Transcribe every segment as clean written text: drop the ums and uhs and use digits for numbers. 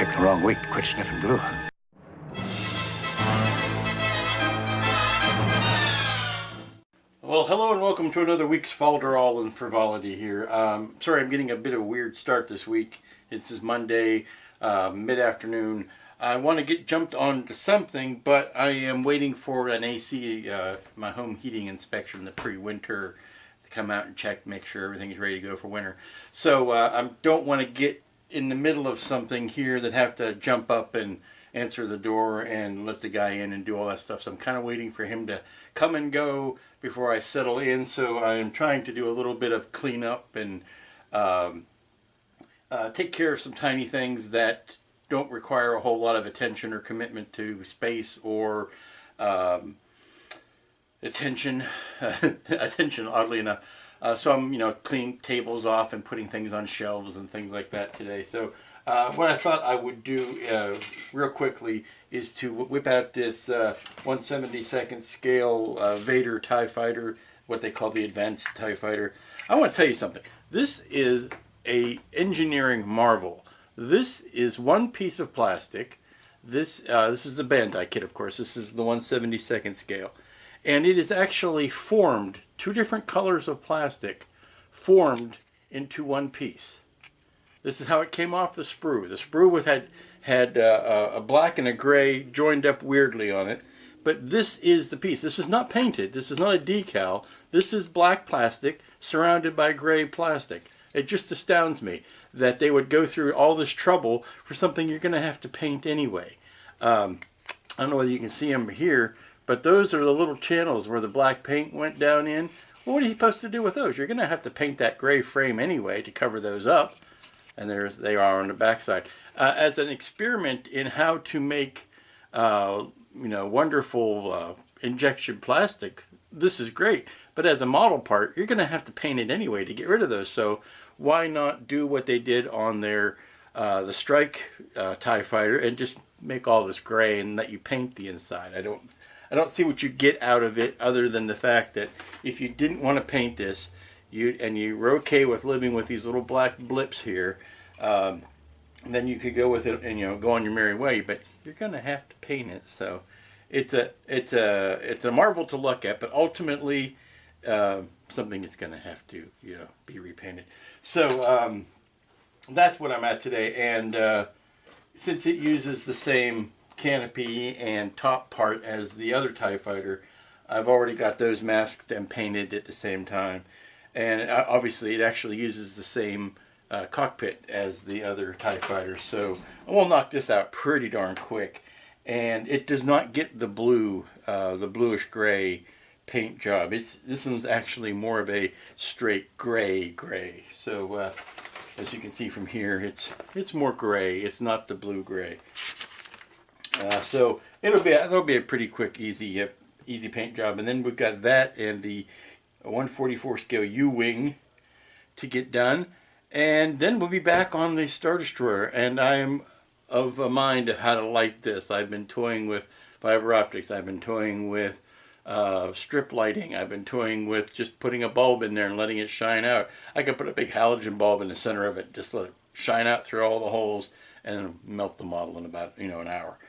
picked the wrong week to quit sniffing glue. Well, hello and welcome to another week's Falderall and Frivolity here. Sorry, I'm getting a bit of a weird start this week. This is Monday, mid-afternoon. I want to get jumped onto something, but I am waiting for an AC, my home heating inspection, the pre-winter, to come out and check, make sure everything is ready to go for winter. So I don't want to get in the middle of something here that have to jump up and answer the door and let the guy in and do all that stuff. So I'm kind of waiting for him to come and go before I settle in. So I am trying to do a little bit of cleanup and take care of some tiny things that don't require a whole lot of attention or commitment to space or attention, oddly enough. So I'm, cleaning tables off and putting things on shelves and things like that today. So what I thought I would do real quickly is to whip out this 1/72 scale Vader TIE fighter, what they call the advanced TIE fighter. I want to tell you something. This is a engineering marvel. This is one piece of plastic. This is the Bandai kit, of course. This is the 1/72 scale. And it is actually formed, two different colors of plastic, formed into one piece. This is how it came off the sprue. The sprue had a black and a gray joined up weirdly on it. But this is the piece. This is not painted. This is not a decal. This is black plastic surrounded by gray plastic. It just astounds me that they would go through all this trouble for something you're going to have to paint anyway. I don't know whether you can see them here, but those are the little channels where the black paint went down in. Well, what are you supposed to do with those? You're going to have to paint that gray frame anyway to cover those up. And they are on the backside. As an experiment in how to make, wonderful injection plastic, this is great. But as a model part, you're going to have to paint it anyway to get rid of those. So why not do what they did on their the Strike TIE fighter and just make all this gray and let you paint the inside? I don't see what you get out of it other than the fact that if you didn't want to paint this, you were okay with living with these little black blips here, then you could go with it and go on your merry way. But you're going to have to paint it. So it's a marvel to look at. But ultimately, something that's going to have to be repainted. So that's what I'm at today. And since it uses the same canopy and top part as the other TIE fighter, I've already got those masked and painted at the same time. And obviously it actually uses the same cockpit as the other TIE fighter. So we'll knock this out pretty darn quick. And it does not get the blue, the bluish gray paint job. This one's actually more of a straight gray. So as you can see from here, it's more gray. It's not the blue gray. So that'll be a pretty quick, easy paint job. And then we've got that and the 1/44 scale U-wing to get done, and then we'll be back on the Star Destroyer. And I'm of a mind of how to light this. I've been toying with fiber optics. I've been toying with strip lighting. I've been toying with just putting a bulb in there and letting it shine out. I could put a big halogen bulb in the center of it, just let it shine out through all the holes and melt the model in about an hour.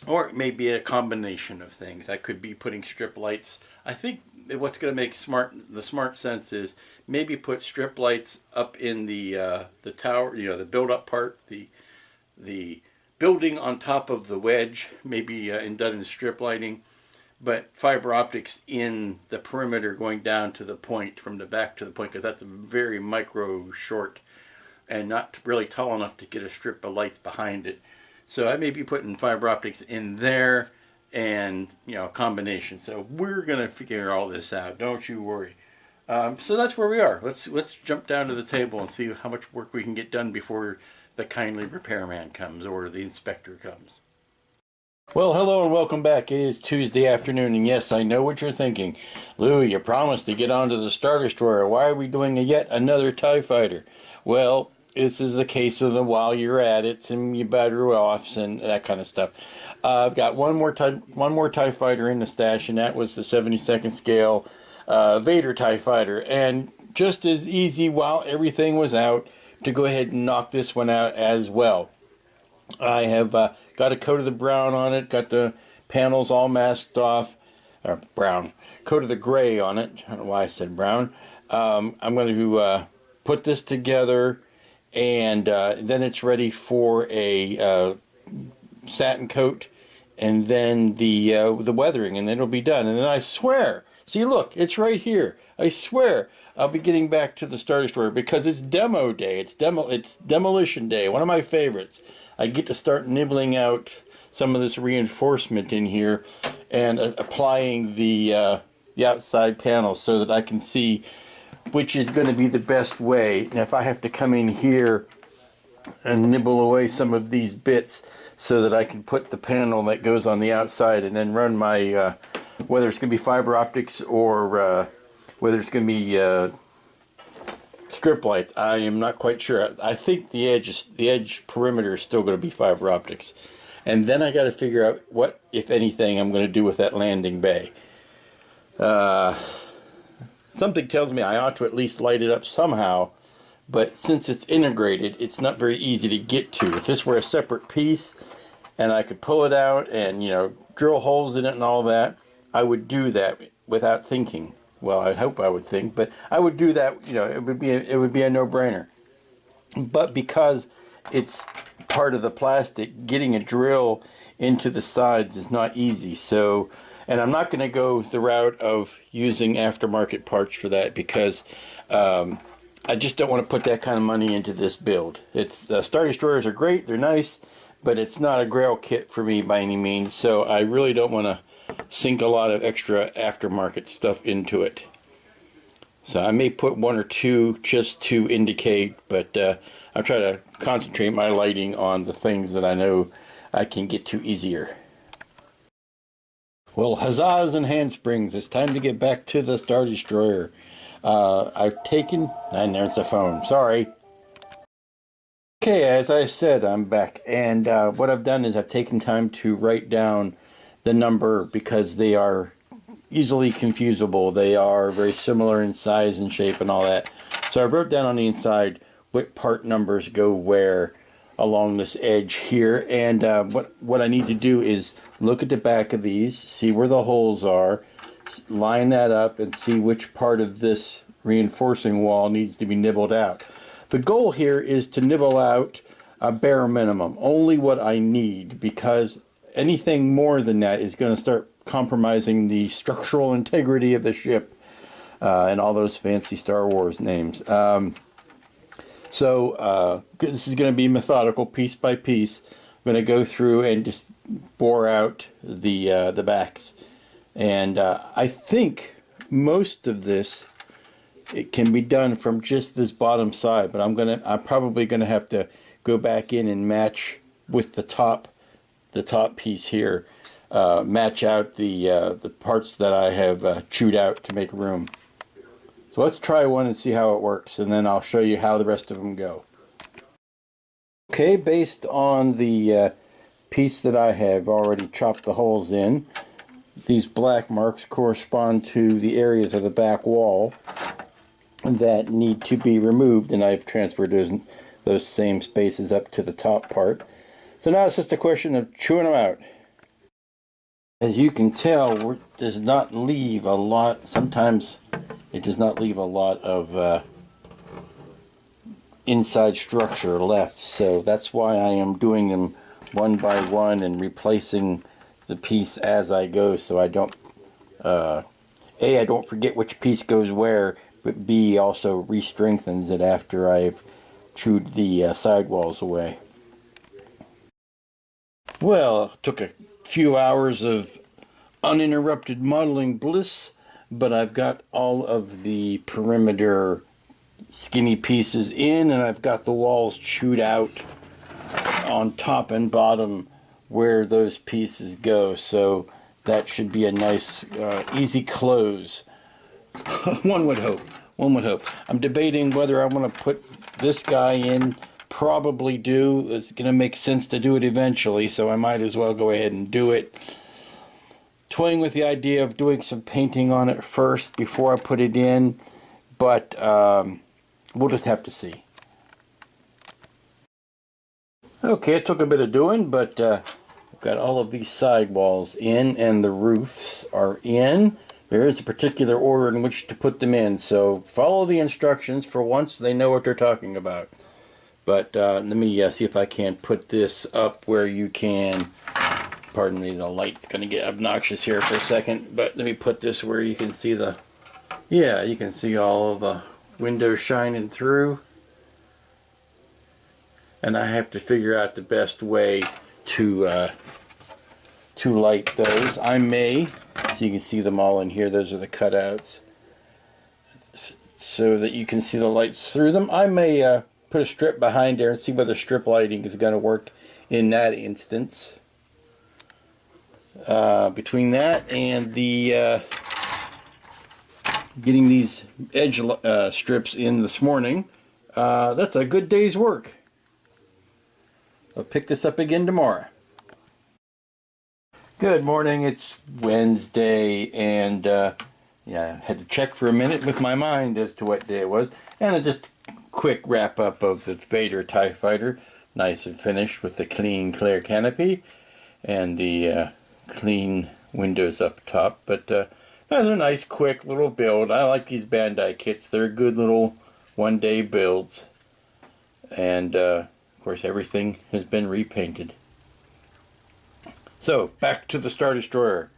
Or it may be a combination of things. I could be putting strip lights. I think what's going to make the smart sense is maybe put strip lights up in the tower, the build-up part, the building on top of the wedge, maybe done in strip lighting, but fiber optics in the perimeter going down to the point, from the back to the point, because that's a very micro short and not really tall enough to get a strip of lights behind it. So I may be putting fiber optics in there and, a combination. So we're going to figure all this out. Don't you worry. So that's where we are. Let's jump down to the table and see how much work we can get done before the kindly repairman comes or the inspector comes. Well, hello and welcome back. It is Tuesday afternoon, and yes, I know what you're thinking. Lou, you promised to get onto the Star Destroyer. Why are we doing yet another TIE fighter? Well, this is the case of the while you're at it, some you battery offs and that kind of stuff. I've got one more TIE fighter in the stash, and that was the 72nd scale Vader TIE fighter. And just as easy while everything was out, to go ahead and knock this one out as well. I have got a coat of the brown on it, got the panels all masked off, or brown, coat of the gray on it. I don't know why I said brown. I'm going to put this together, and then it's ready for a satin coat, and then the weathering, and then it'll be done. And then I swear, see, look, it's right here. I swear I'll be getting back to the Star Destroyer because it's demo day. It's demolition day. One of my favorites. I get to start nibbling out some of this reinforcement in here and applying the outside panel so that I can see which is going to be the best way. And if I have to come in here and nibble away some of these bits so that I can put the panel that goes on the outside and then run my whether it's going to be fiber optics or whether it's going to be strip lights, I am not quite sure. I think the edge perimeter is still going to be fiber optics. And then I got to figure out what, if anything, I'm going to do with that landing bay. Something tells me I ought to at least light it up somehow, but since it's integrated, it's not very easy to get to. If this were a separate piece and I could pull it out and, drill holes in it and all that, I would do that without thinking. Well, I hope I would think, but I would do that. It would be a no-brainer. But because it's part of the plastic, getting a drill into the sides is not easy. So, and I'm not going to go the route of using aftermarket parts for that because I just don't want to put that kind of money into this build. The Star Destroyers are great, they're nice, but it's not a Grail kit for me by any means. So I really don't want to sink a lot of extra aftermarket stuff into it. So I may put one or two just to indicate, but I'll try to concentrate my lighting on the things that I know I can get to easier. Well, huzzas and handsprings, it's time to get back to the Star Destroyer. I've taken, and there's the phone, sorry. Okay, as I said, I'm back, and what I've done is I've taken time to write down the number because they are easily confusable. They are very similar in size and shape and all that. So I wrote down on the inside what part numbers go where along this edge here. And what I need to do is look at the back of these, see where the holes are, line that up, and see which part of this reinforcing wall needs to be nibbled out. The goal here is to nibble out a bare minimum, only what I need, because anything more than that is going to start compromising the structural integrity of the ship and all those fancy Star Wars names. So this is going to be methodical, piece by piece. I'm going to go through and just bore out the backs, and I think most of this it can be done from just this bottom side. But I'm probably going to have to go back in and match with the top piece here, match out the parts that I have chewed out to make room. So let's try one and see how it works, and then I'll show you how the rest of them go. Okay, based on the piece that I have already chopped the holes in, these black marks correspond to the areas of the back wall that need to be removed, and I've transferred those same spaces up to the top part. So now it's just a question of chewing them out. As you can tell, it does not leave a lot. Sometimes it does not leave a lot of inside structure left. So that's why I am doing them one by one and replacing the piece as I go, so I don't I don't forget which piece goes where, but B, also re-strengthens it after I've chewed the sidewalls away. Well, it took a few hours of uninterrupted modeling bliss, but I've got all of the perimeter skinny pieces in, and I've got the walls chewed out on top and bottom where those pieces go, so that should be a nice easy close. One would hope. I'm debating whether I want to put this guy in. Probably do. It's going to make sense to do it eventually, so I might as well go ahead and do it. Toying with the idea of doing some painting on it first before I put it in, but we'll just have to see. Okay, it took a bit of doing, but I've got all of these sidewalls in and the roofs are in. There is a particular order in which to put them in, so follow the instructions. For once, they know what they're talking about. But let me see if I can put this up where you can. Pardon me, the light's going to get obnoxious here for a second, but let me put this where you can see the, yeah, you can see all of the windows shining through. And I have to figure out the best way to light those. I may, so you can see them all in here, those are the cutouts, so that you can see the lights through them. I may put a strip behind there and see whether strip lighting is going to work in that instance. Between that and the getting these edge strips in this morning, that's a good day's work. I'll pick this up again tomorrow. Good morning, it's Wednesday, and yeah, I had to check for a minute with my mind as to what day it was, and just a quick wrap up of the Vader TIE fighter, nice and finished with the clean clear canopy and the clean windows up top. But that's a nice quick little build. I like these Bandai kits, they're good little one-day builds, and of course everything has been repainted. So back to the Star Destroyer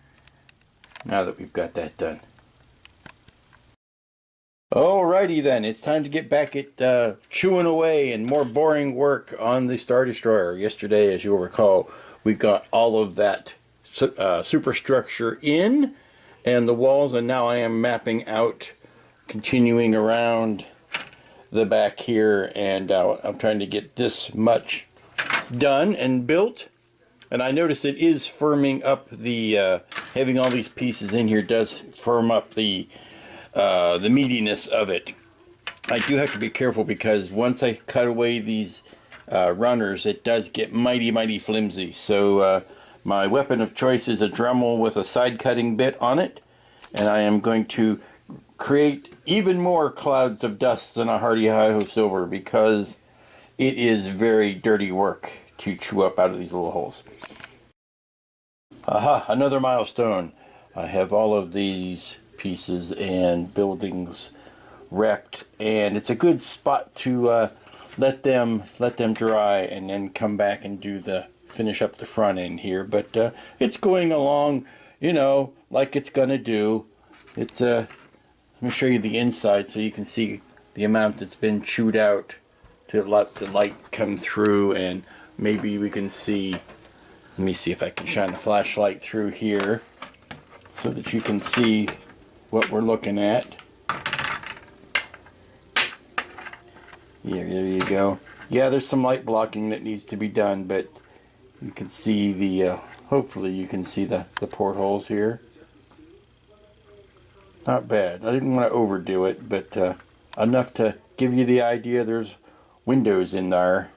now that we've got that done. Alrighty then, it's time to get back at chewing away and more boring work on the Star Destroyer. Yesterday, as you'll recall, we got all of that superstructure in and the walls, and now I am mapping out, continuing around the back here, and I'm trying to get this much done and built. And I notice it is firming up the having all these pieces in here does firm up the meatiness of it. I do have to be careful because once I cut away these runners, it does get mighty flimsy. So my weapon of choice is a Dremel with a side cutting bit on it, and I am going to create even more clouds of dust than a Hardy Hi-Ho Silver, because it is very dirty work to chew up out of these little holes. Aha, another milestone. I have all of these pieces and buildings wrapped, and it's a good spot to let them dry and then come back and finish up the front end here. But it's going along, you know, like it's gonna do. It's let me show you the inside so you can see the amount that's been chewed out to let the light come through, and maybe we can see. Let me see if I can shine a flashlight through here so that you can see what we're looking at. Yeah, there you go. Yeah, there's some light blocking that needs to be done, but you can see the, hopefully you can see the portholes here. Not bad. I didn't want to overdo it, but enough to give you the idea there's windows in there.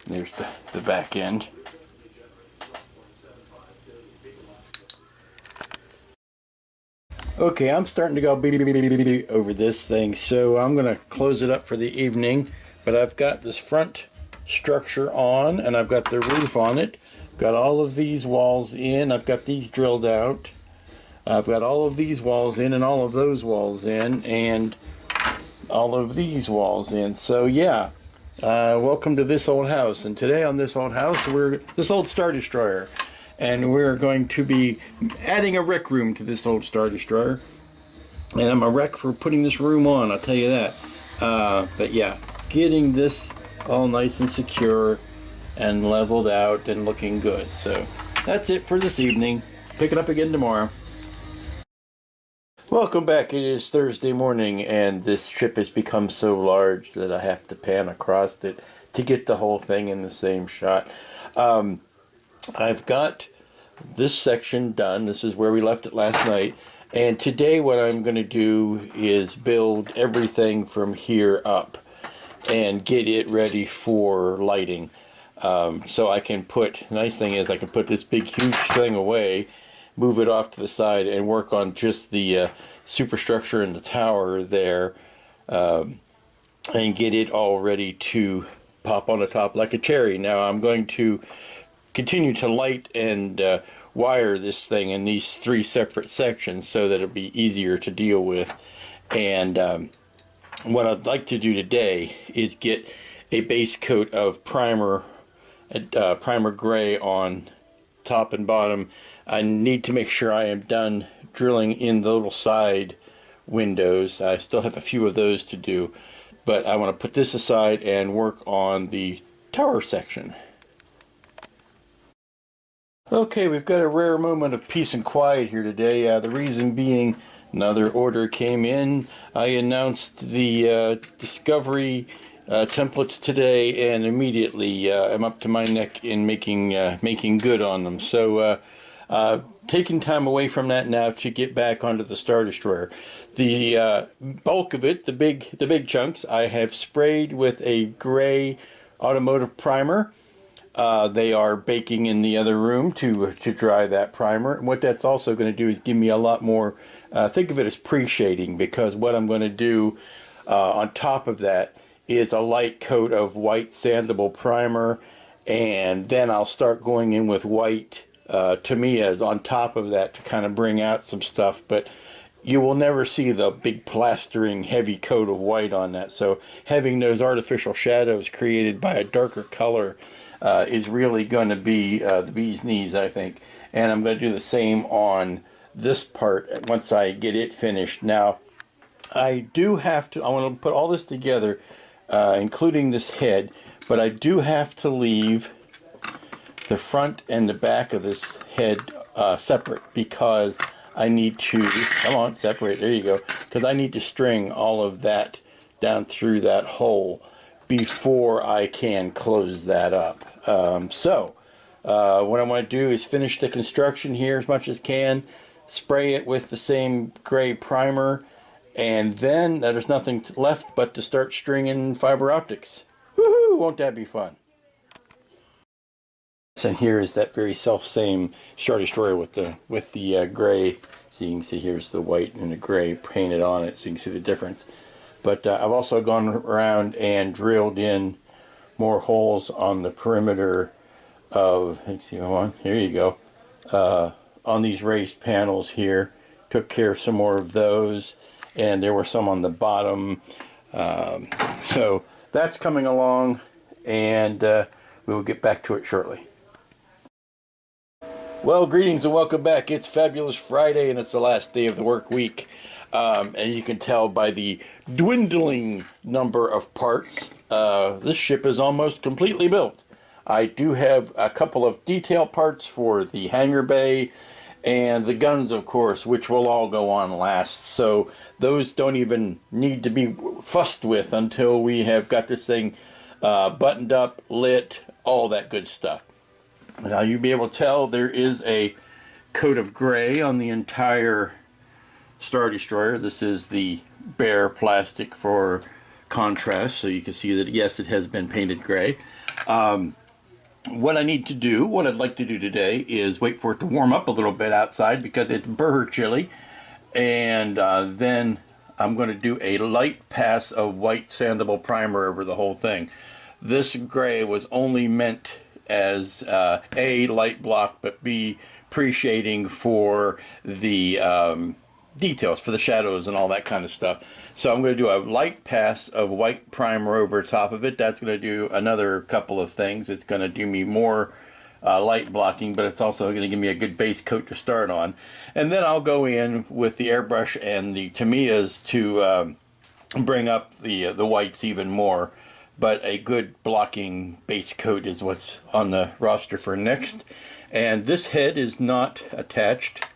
There's the back end. Okay, I'm starting to go over this thing, so I'm going to close it up for the evening. But I've got this front structure on, and I've got the roof on it. Got all of these walls in. I've got these drilled out. I've got all of these walls in, and all of those walls in, and all of these walls in. So yeah, welcome to this old house. And today on this old house, this old Star Destroyer. And we're going to be adding a rec room to this old Star Destroyer. And I'm a wreck for putting this room on, I'll tell you that. But yeah, getting this all nice and secure and leveled out and looking good. So that's it for this evening. Pick it up again tomorrow. Welcome back. It is Thursday morning, and this ship has become so large that I have to pan across it to get the whole thing in the same shot. I've got this section done. This is where we left it last night. And today what I'm going to do is build everything from here up and get it ready for lighting. So I can put, the nice thing is I can put this big huge thing away, move it off to the side, and work on just the superstructure in the tower there, and get it all ready to pop on the top like a cherry. Now I'm going to continue to light and wire this thing in these 3 separate sections so that it'll be easier to deal with. And what I'd like to do today is get a base coat of primer gray on top and bottom. I need to make sure I am done drilling in the little side windows. I still have a few of those to do, but I want to put this aside and work on the tower section. Okay, we've got a rare moment of peace and quiet here today. The reason being, another order came in. I announced the discovery templates today, and immediately I'm up to my neck in making good on them. So taking time away from that now to get back onto the Star Destroyer. The bulk of it, the big chunks, I have sprayed with a gray automotive primer. They are baking in the other room to dry that primer. And what that's also going to do is give me a lot more, think of it as pre-shading, because what I'm going to do on top of that is a light coat of white sandable primer, and then I'll start going in with white Tamiya's on top of that to kind of bring out some stuff. But you will never see the big plastering heavy coat of white on that. So having those artificial shadows created by a darker color is really going to be the bee's knees, I think. And I'm going to do the same on this part once I get it finished. Now, I want to put all this together, including this head, but I do have to leave the front and the back of this head separate, because I need to, come on, separate, there you go, because I need to string all of that down through that hole before I can close that up. So what I want to do is finish the construction here as much as can, spray it with the same gray primer, and then there's nothing left but to start stringing fiber optics. Woohoo! Won't that be fun? And here is that very self-same Star Destroyer with the gray. So you can see here's the white and the gray painted on it, so you can see the difference. But I've also gone around and drilled in more holes on the perimeter of, let's see, hold on, here you go, on these raised panels here. Took care of some more of those, and there were some on the bottom. So that's coming along, and we will get back to it shortly. Well, greetings and welcome back. It's Fabulous Friday, and it's the last day of the work week. And you can tell by the dwindling number of parts, this ship is almost completely built. I do have a couple of detail parts for the hangar bay and the guns, of course, which will all go on last. So those don't even need to be fussed with until we have got this thing buttoned up, lit, all that good stuff. Now you'll be able to tell there is a coat of gray on the entire Star Destroyer. This is the bare plastic for contrast, so you can see that yes, it has been painted gray. What I'd like to do today is wait for it to warm up a little bit outside because it's burr chilly, and then I'm going to do a light pass of white sandable primer over the whole thing. This gray was only meant as A, light block, but B, pre-shading for the details, for the shadows and all that kind of stuff. So I'm going to do a light pass of white primer over top of it. That's going to do another couple of things. It's going to do me more light blocking, but it's also going to give me a good base coat to start on. And then I'll go in with the airbrush and the Tamiya's to bring up the whites even more. But a good blocking base coat is what's on the roster for next. And this head is not attached.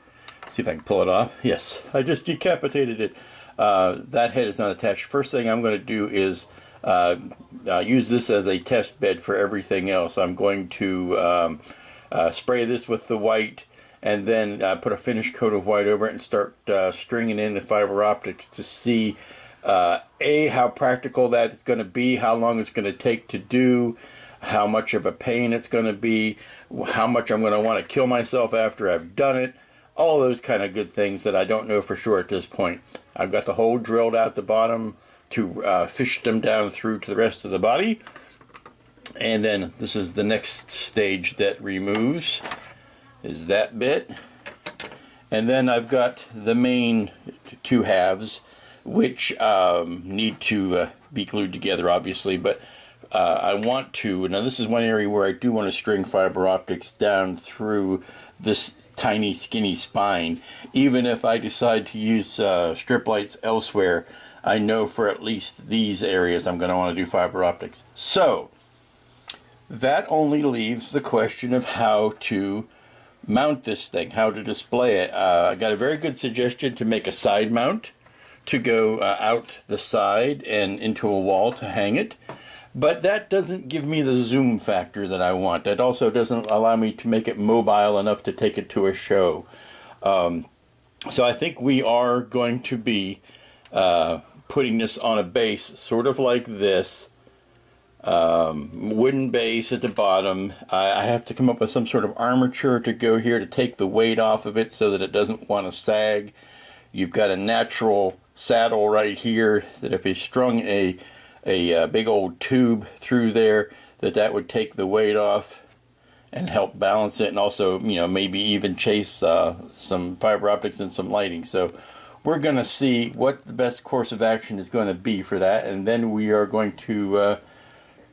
See if I can pull it off. Yes, I just decapitated it. That head is not attached. First thing I'm going to do is use this as a test bed for everything else. I'm going to spray this with the white, and then put a finish coat of white over it and start stringing in the fiber optics to see A, how practical that's going to be, how long it's going to take to do, how much of a pain it's going to be, how much I'm going to want to kill myself after I've done it, all those kind of good things that I don't know for sure at this point. I've got the hole drilled out the bottom to fish them down through to the rest of the body. And then this is the next stage that removes, is that bit. And then I've got the main two halves, which need to be glued together, obviously, but I want to, now this is one area where I do want to string fiber optics down through this tiny skinny spine. Even if I decide to use strip lights elsewhere, I know for at least these areas I'm going to want to do fiber optics. So that only leaves the question of how to mount this thing, how to display it. I got a very good suggestion to make a side mount to go out the side and into a wall to hang it. But that doesn't give me the zoom factor that I want. That also doesn't allow me to make it mobile enough to take it to a show. So I think we are going to be putting this on a base sort of like this. Wooden base at the bottom. I have to come up with some sort of armature to go here to take the weight off of it so that it doesn't want to sag. You've got a natural saddle right here that if you strung a big old tube through there, that would take the weight off and help balance it, and also, you know, maybe even chase some fiber optics and some lighting. So we're going to see what the best course of action is going to be for that, and then we are going to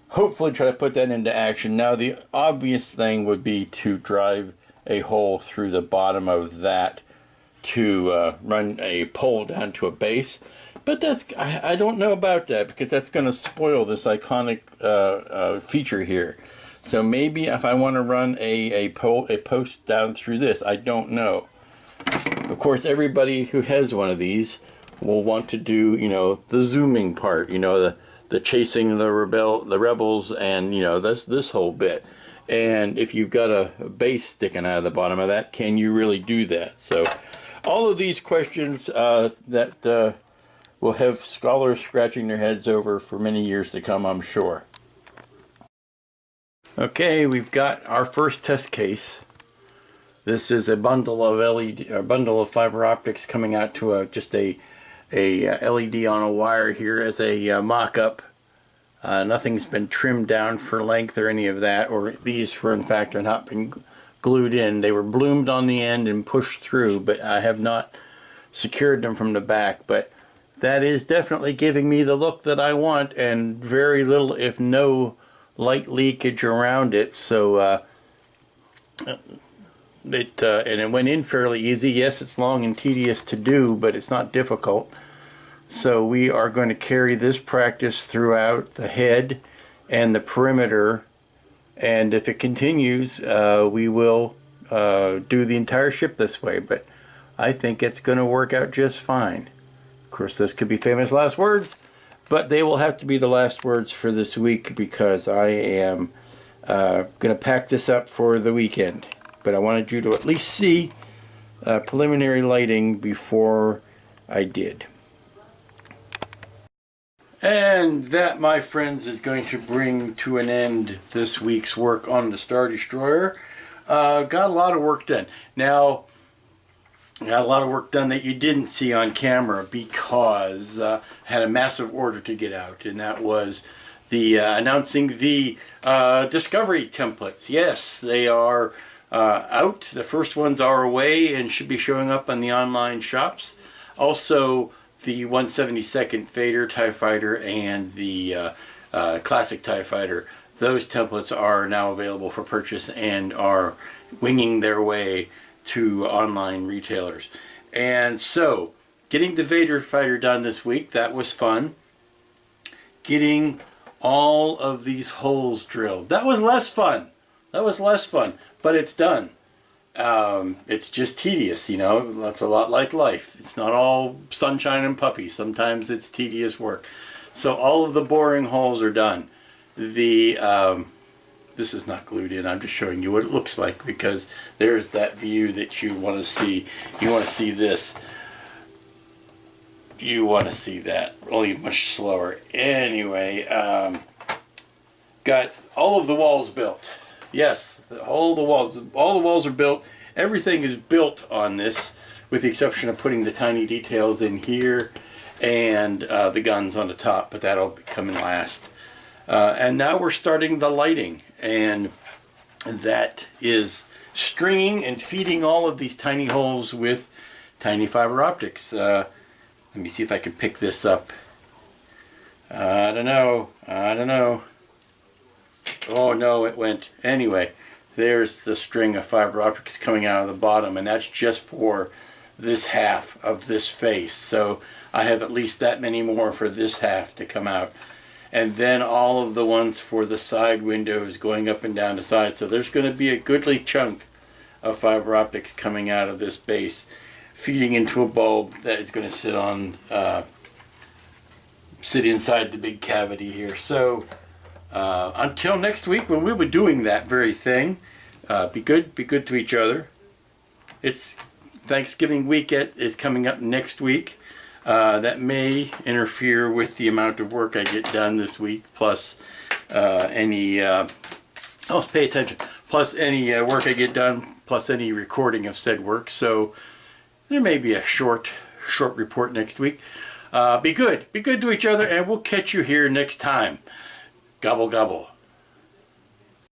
hopefully try to put that into action. Now the obvious thing would be to drive a hole through the bottom of that to run a pole down to a base. But I don't know about that, because that's going to spoil this iconic feature here. So maybe if I want to run a post down through this, I don't know. Of course, everybody who has one of these will want to do, you know, the zooming part, you know, the chasing the rebels, and, you know, this whole bit. And if you've got a base sticking out of the bottom of that, can you really do that? So all of these questions that we'll have scholars scratching their heads over for many years to come, I'm sure. Okay, we've got our first test case. This is a bundle of bundle of fiber optics coming out to just a LED on a wire here as a mock-up. Nothing's been trimmed down for length or any of that, or these were in fact are not been glued in. They were bloomed on the end and pushed through, but I have not secured them from the back. But that is definitely giving me the look that I want, and very little, if no, light leakage around it. So and it went in fairly easy. Yes, it's long and tedious to do, but it's not difficult. So we are going to carry this practice throughout the head and the perimeter, and if it continues, we will do the entire ship this way. But I think it's going to work out just fine. Of course, this could be famous last words, but they will have to be the last words for this week, because I am going to pack this up for the weekend. But I wanted you to at least see preliminary lighting before I did. And that, my friends, is going to bring to an end this week's work on the Star Destroyer. Got a lot of work done. Now, got a lot of work done that you didn't see on camera, because I had a massive order to get out, and that was the announcing the Discovery templates. Yes, they are out. The first ones are away and should be showing up on the online shops. Also, the 172nd Vader TIE Fighter and the Classic TIE Fighter, those templates are now available for purchase and are winging their way to online retailers. And so, getting the Vader fighter done this week, that was fun. Getting all of these holes drilled, that was less fun. But it's done. It's just tedious, you know. That's a lot like life. It's not all sunshine and puppies. Sometimes it's tedious work. So all of the boring holes are done. This is not glued in. I'm just showing you what it looks like, because there's that view that you want to see. You want to see this. You want to see that. Only much slower. Anyway, got all of the walls built. Yes, all the walls are built. Everything is built on this, with the exception of putting the tiny details in here and the guns on the top, but that'll come in last. And now we're starting the lighting, and that is stringing and feeding all of these tiny holes with tiny fiber optics. Let me see if I can pick this up. I don't know. Oh no, it went. Anyway, there's the string of fiber optics coming out of the bottom, and that's just for this half of this face. So I have at least that many more for this half to come out. And then all of the ones for the side windows going up and down the side. So there's going to be a goodly chunk of fiber optics coming out of this base, feeding into a bulb that is going to sit inside the big cavity here. So until next week, when we'll be doing that very thing, be good to each other. It's Thanksgiving week is coming up next week. That may interfere with the amount of work I get done this week, plus any pay attention, plus any work I get done, plus any recording of said work. So there may be a short report next week. Be good to each other, and we'll catch you here next time. Gobble gobble.